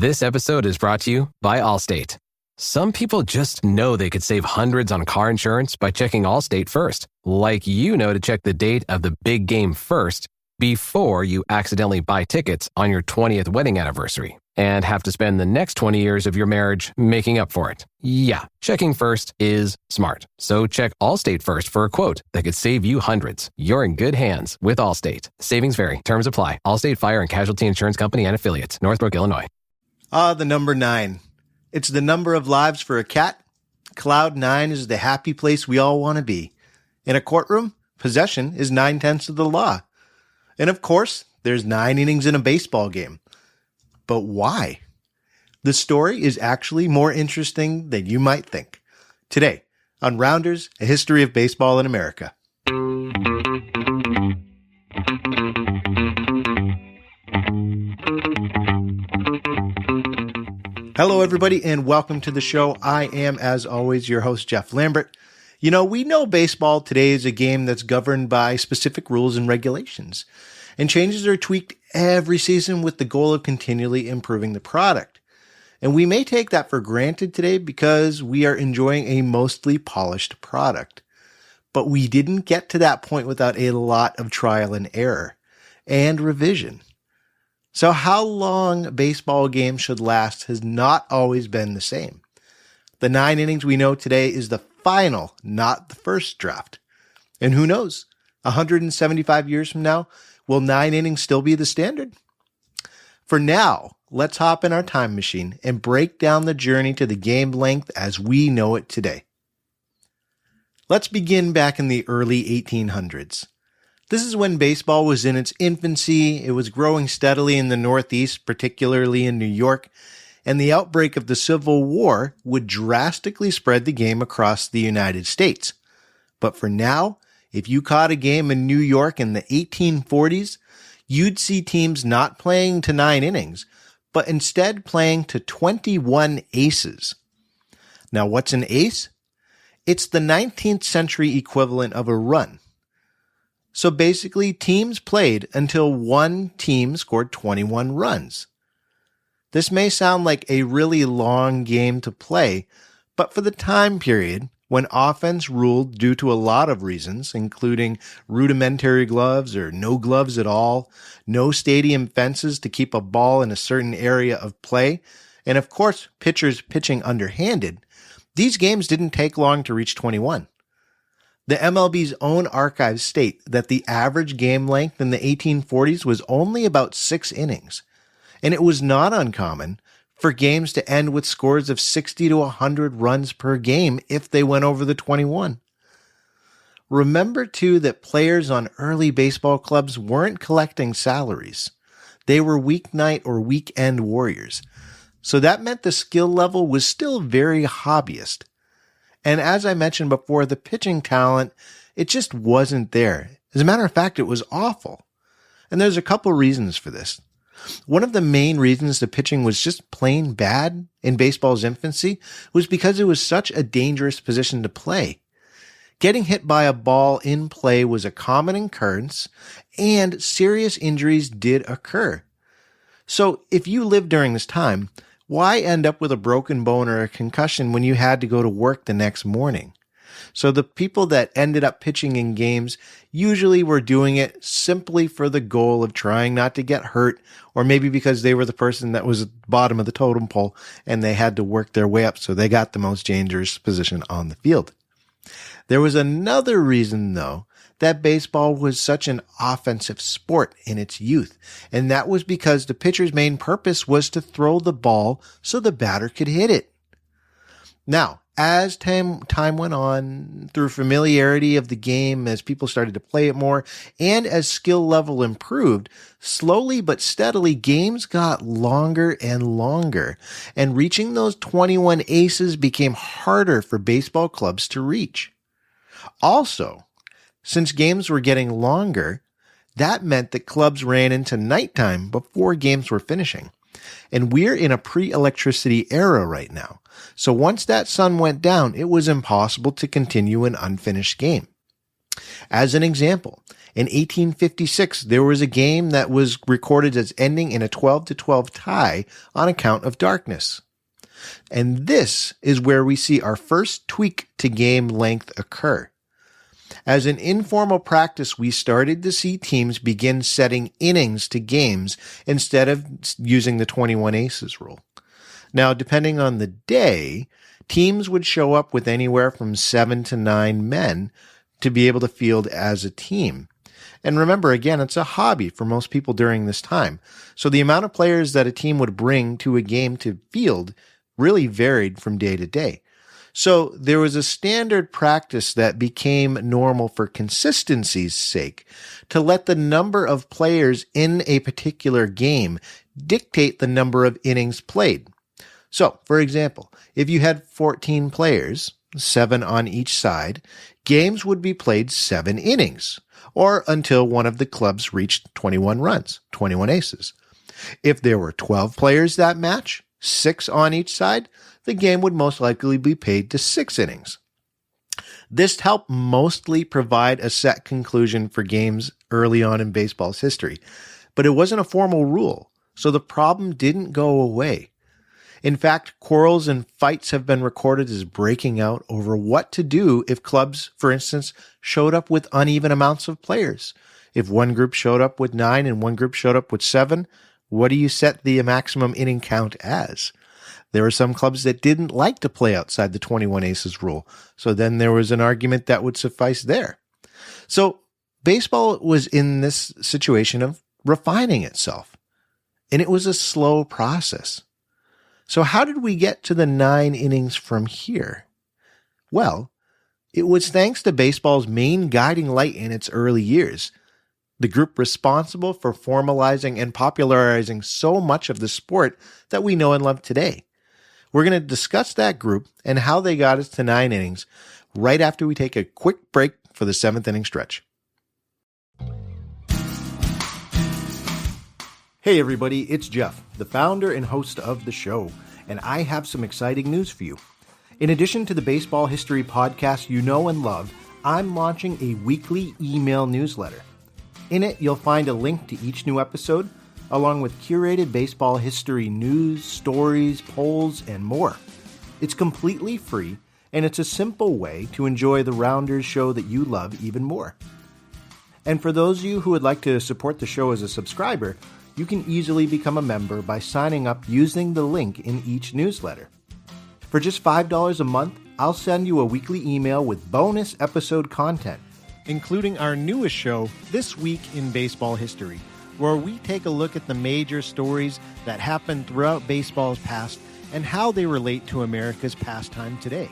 This episode is brought to you by Allstate. Some people just know they could save hundreds on car insurance by checking Allstate first. Like you know to check the date of the big game first before you accidentally buy tickets on your 20th wedding anniversary and have to spend the next 20 years of your marriage making up for it. Yeah, checking first is smart. So check Allstate first for a quote that could save you hundreds. You're in good hands with Allstate. Savings vary. Terms apply. Allstate Fire and Casualty Insurance Company and Affiliates. Northbrook, Illinois. The number 9. It's the number of lives for a cat. Cloud 9 is the happy place we all want to be. In a courtroom, possession is 9/10 of the law. And of course, there's 9 innings in a baseball game. But why? The story is actually more interesting than you might think. Today, on Rounders, A History of Baseball in America. Hello, everybody, and welcome to the show. I am, as always, your host, Jeff Lambert. You know, we know baseball today is a game that's governed by specific rules and regulations, and changes are tweaked every season with the goal of continually improving the product. And we may take that for granted today because we are enjoying a mostly polished product. But we didn't get to that point without a lot of trial and error and revision. So how long baseball games should last has not always been the same. The 9 innings we know today is the final, not the first draft. And who knows, 175 years from now, will 9 innings still be the standard? For now, let's hop in our time machine and break down the journey to the game length as we know it today. Let's begin back in the early 1800s. This is when baseball was in its infancy. It was growing steadily in the Northeast, particularly in New York, and the outbreak of the Civil War would drastically spread the game across the United States. But for now, if you caught a game in New York in the 1840s, you'd see teams not playing to 9 innings, but instead playing to 21 aces. Now, what's an ace? It's the 19th century equivalent of a run. So basically, teams played until one team scored 21 runs. This may sound like a really long game to play, but for the time period, when offense ruled due to a lot of reasons, including rudimentary gloves or no gloves at all, no stadium fences to keep a ball in a certain area of play, and of course, pitchers pitching underhanded, these games didn't take long to reach 21. The MLB's own archives state that the average game length in the 1840s was only about 6 innings, and it was not uncommon for games to end with scores of 60 to 100 runs per game if they went over the 21. Remember, too, that players on early baseball clubs weren't collecting salaries. They were weeknight or weekend warriors, so that meant the skill level was still very hobbyist. And as I mentioned before, the pitching talent, it just wasn't there. As a matter of fact, it was awful. And there's a couple reasons for this. One of the main reasons the pitching was just plain bad in baseball's infancy was because it was such a dangerous position to play. Getting hit by a ball in play was a common occurrence, and serious injuries did occur. So if you lived during this time, why end up with a broken bone or a concussion when you had to go to work the next morning? So the people that ended up pitching in games usually were doing it simply for the goal of trying not to get hurt, or maybe because they were the person that was at the bottom of the totem pole and they had to work their way up, so they got the most dangerous position on the field. There was another reason, though, that baseball was such an offensive sport in its youth, and that was because the pitcher's main purpose was to throw the ball so the batter could hit it. Now, as time went on, through familiarity of the game, as people started to play it more, and as skill level improved, slowly but steadily, games got longer and longer, and reaching those 21 aces became harder for baseball clubs to reach. Also, since games were getting longer, that meant that clubs ran into nighttime before games were finishing. And we're in a pre-electricity era right now. So once that sun went down, it was impossible to continue an unfinished game. As an example, in 1856, there was a game that was recorded as ending in a 12-12 tie on account of darkness. And this is where we see our first tweak to game length occur. As an informal practice, we started to see teams begin setting innings to games instead of using the 21 aces rule. Now, depending on the day, teams would show up with anywhere from 7 to 9 men to be able to field as a team. And remember, again, it's a hobby for most people during this time. So the amount of players that a team would bring to a game to field really varied from day to day. So there was a standard practice that became normal for consistency's sake to let the number of players in a particular game dictate the number of innings played. So, for example, if you had 14 players, 7 on each side, games would be played 7 innings, or until one of the clubs reached 21 runs, 21 aces. If there were 12 players that match, 6 on each side, the game would most likely be paid to 6 innings. This helped mostly provide a set conclusion for games early on in baseball's history, but it wasn't a formal rule, so the problem didn't go away. In fact, quarrels and fights have been recorded as breaking out over what to do if clubs, for instance, showed up with uneven amounts of players. If one group showed up with 9 and one group showed up with 7, what do you set the maximum inning count as? There were some clubs that didn't like to play outside the 21 aces rule, so then there was an argument that would suffice there. So baseball was in this situation of refining itself, and it was a slow process. So how did we get to the 9 innings from here? Well, it was thanks to baseball's main guiding light in its early years, the group responsible for formalizing and popularizing so much of the sport that we know and love today. We're going to discuss that group and how they got us to 9 innings right after we take a quick break for the 7th inning stretch. Hey everybody, it's Jeff, the founder and host of the show, and I have some exciting news for you. In addition to the baseball history podcast you know and love, I'm launching a weekly email newsletter. In it, you'll find a link to each new episode, along with curated baseball history news, stories, polls, and more. It's completely free, and it's a simple way to enjoy the Rounders show that you love even more. And for those of you who would like to support the show as a subscriber, you can easily become a member by signing up using the link in each newsletter. For just $5 a month, I'll send you a weekly email with bonus episode content, including our newest show, This Week in Baseball History, where we take a look at the major stories that happened throughout baseball's past and how they relate to America's pastime today.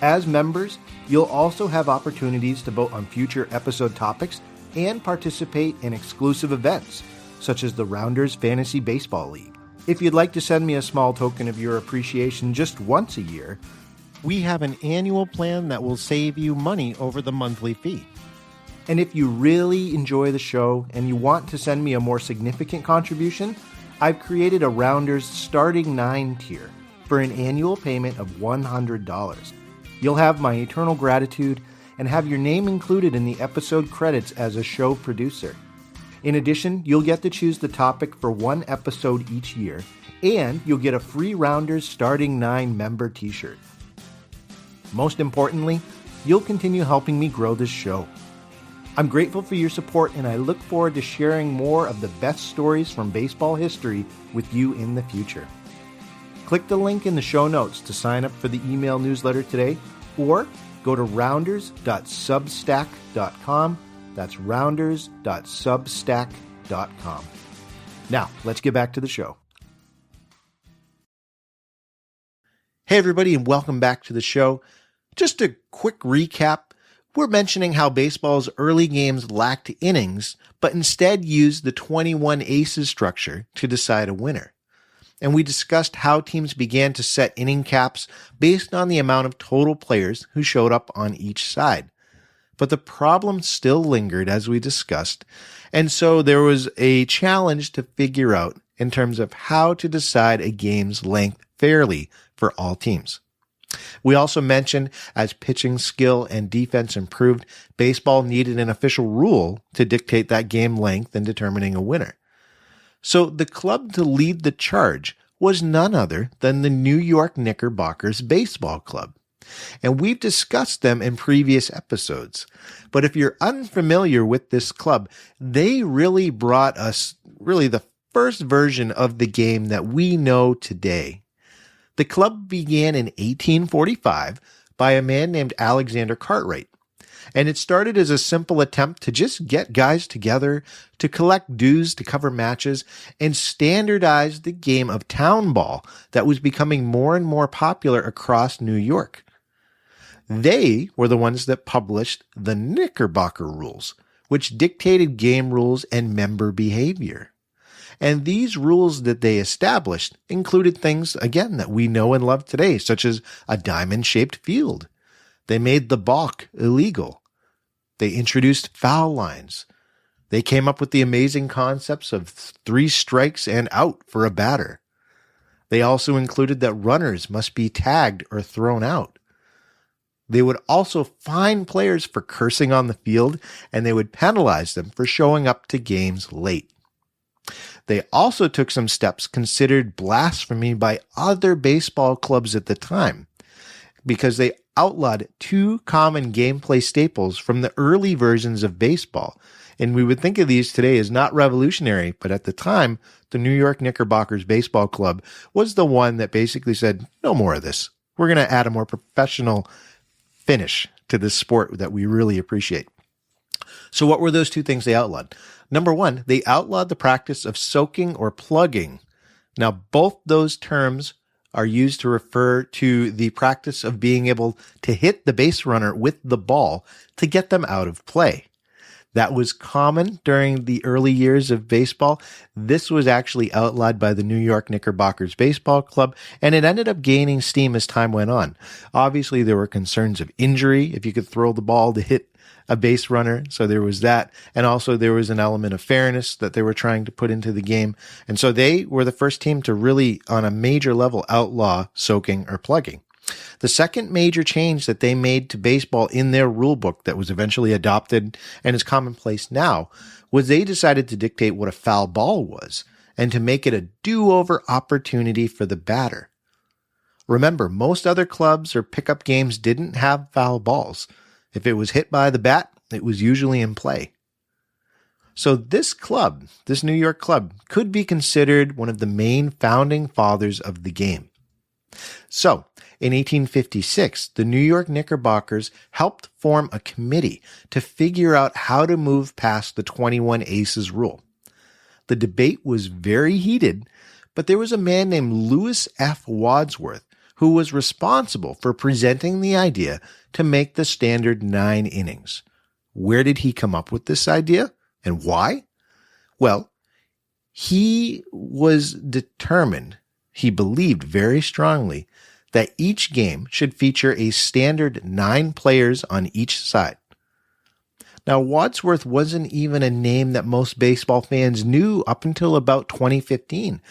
As members, you'll also have opportunities to vote on future episode topics and participate in exclusive events, such as the Rounders Fantasy Baseball League. If you'd like to send me a small token of your appreciation just once a year, we have an annual plan that will save you money over the monthly fee. And if you really enjoy the show and you want to send me a more significant contribution, I've created a Rounders Starting 9 tier for an annual payment of $100. You'll have my eternal gratitude and have your name included in the episode credits as a show producer. In addition, you'll get to choose the topic for one episode each year, and you'll get a free Rounders Starting 9 member t-shirt. Most importantly, you'll continue helping me grow this show. I'm grateful for your support, and I look forward to sharing more of the best stories from baseball history with you in the future. Click the link in the show notes to sign up for the email newsletter today, or go to rounders.substack.com. That's rounders.substack.com. Now, let's get back to the show. Hey, everybody, and welcome back to the show. Just a quick recap. We're mentioning how baseball's early games lacked innings, but instead used the 21 aces structure to decide a winner. And we discussed how teams began to set inning caps based on the amount of total players who showed up on each side. But the problem still lingered, as we discussed, and so there was a challenge to figure out in terms of how to decide a game's length fairly for all teams. We also mentioned as pitching skill and defense improved, baseball needed an official rule to dictate that game length and determining a winner. So the club to lead the charge was none other than the New York Knickerbockers Baseball Club. And we've discussed them in previous episodes. But if you're unfamiliar with this club, they really brought us the first version of the game that we know today. The club began in 1845 by a man named Alexander Cartwright, and it started as a simple attempt to just get guys together to collect dues to cover matches and standardize the game of town ball that was becoming more and more popular across New York. They were the ones that published the Knickerbocker Rules, which dictated game rules and member behavior. And these rules that they established included things, again, that we know and love today, such as a diamond-shaped field. They made the balk illegal. They introduced foul lines. They came up with the amazing concepts of 3 strikes and out for a batter. They also included that runners must be tagged or thrown out. They would also fine players for cursing on the field, and they would penalize them for showing up to games late. They also took some steps considered blasphemy by other baseball clubs at the time, because they outlawed 2 common gameplay staples from the early versions of baseball. And we would think of these today as not revolutionary, but at the time, the New York Knickerbockers Baseball Club was the one that basically said, no more of this. We're going to add a more professional finish to this sport that we really appreciate. So what were those 2 things they outlawed? Number 1, they outlawed the practice of soaking or plugging. Now, both those terms are used to refer to the practice of being able to hit the base runner with the ball to get them out of play. That was common during the early years of baseball. This was actually outlawed by the New York Knickerbockers Baseball Club, and it ended up gaining steam as time went on. Obviously, there were concerns of injury if you could throw the ball to hit a base runner, so there was that. And also there was an element of fairness that they were trying to put into the game. And so they were the first team to really, on a major level, outlaw soaking or plugging. The second major change that they made to baseball in their rule book that was eventually adopted and is commonplace now was they decided to dictate what a foul ball was and to make it a do-over opportunity for the batter. Remember, most other clubs or pickup games didn't have foul balls. If it was hit by the bat, it was usually in play. So this club, this New York club, could be considered one of the main founding fathers of the game. So, in 1856, the New York Knickerbockers helped form a committee to figure out how to move past the 21 aces rule. The debate was very heated, but there was a man named Lewis F. Wadsworth who was responsible for presenting the idea to make the standard 9 innings. Where did he come up with this idea and why? Well, he was determined, he believed very strongly, that each game should feature a standard 9 players on each side. Now, Wadsworth wasn't even a name that most baseball fans knew up until about 2015.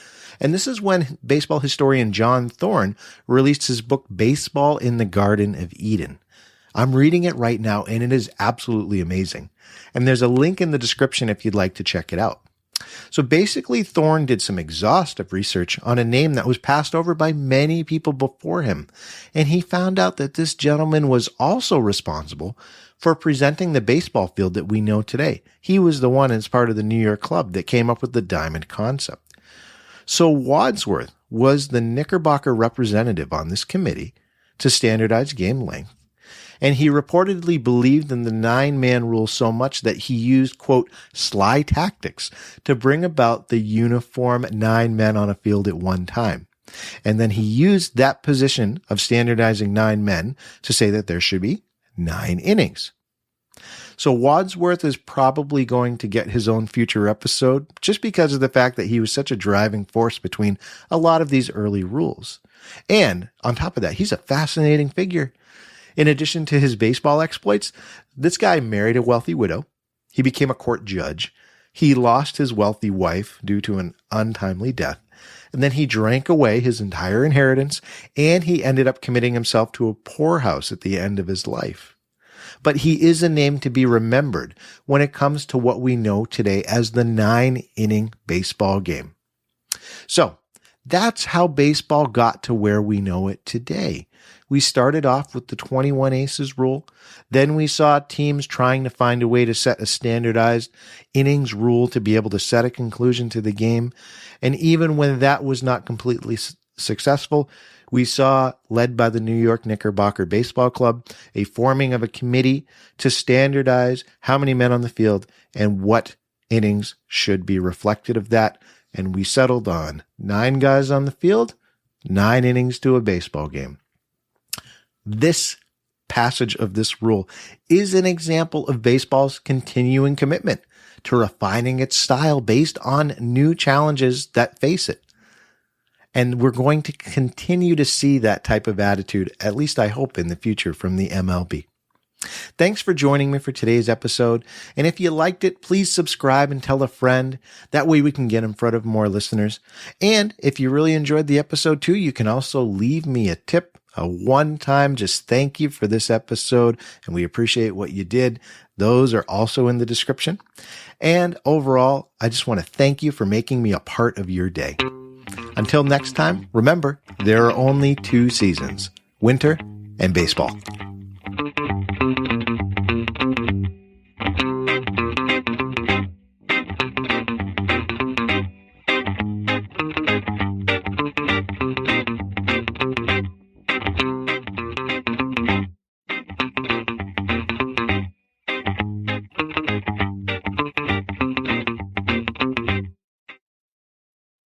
And this is when baseball historian John Thorne released his book, Baseball in the Garden of Eden. I'm reading it right now, and it is absolutely amazing. And there's a link in the description if you'd like to check it out. So basically, Thorne did some exhaustive research on a name that was passed over by many people before him. And he found out that this gentleman was also responsible for presenting the baseball field that we know today. He was the one as part of the New York club that came up with the diamond concept. So Wadsworth was the Knickerbocker representative on this committee to standardize game length. And he reportedly believed in the 9-man rule so much that he used, quote, sly tactics to bring about the uniform 9 men on a field at one time. And then he used that position of standardizing 9 men to say that there should be 9 innings. So Wadsworth is probably going to get his own future episode just because of the fact that he was such a driving force between a lot of these early rules. And on top of that, he's a fascinating figure. In addition to his baseball exploits, this guy married a wealthy widow. He became a court judge. He lost his wealthy wife due to an untimely death. And then he drank away his entire inheritance, and he ended up committing himself to a poorhouse at the end of his life. But he is a name to be remembered when it comes to what we know today as the 9-inning baseball game. So that's how baseball got to where we know it today. We started off with the 21 aces rule. Then we saw teams trying to find a way to set a standardized innings rule to be able to set a conclusion to the game. And even when that was not completely successful, we saw, led by the New York Knickerbocker Baseball Club, a forming of a committee to standardize how many men on the field and what innings should be reflected of that. And we settled on 9 guys on the field, 9 innings to a baseball game. This passage of this rule is an example of baseball's continuing commitment to refining its style based on new challenges that face it. And we're going to continue to see that type of attitude, at least I hope, in the future from the MLB. Thanks for joining me for today's episode. And if you liked it, please subscribe and tell a friend. That way we can get in front of more listeners. And if you really enjoyed the episode too, you can also leave me a tip, a one-time just thank you for this episode. And we appreciate what you did. Those are also in the description. And overall, I just want to thank you for making me a part of your day. Until next time, remember, there are only 2 seasons, winter and baseball.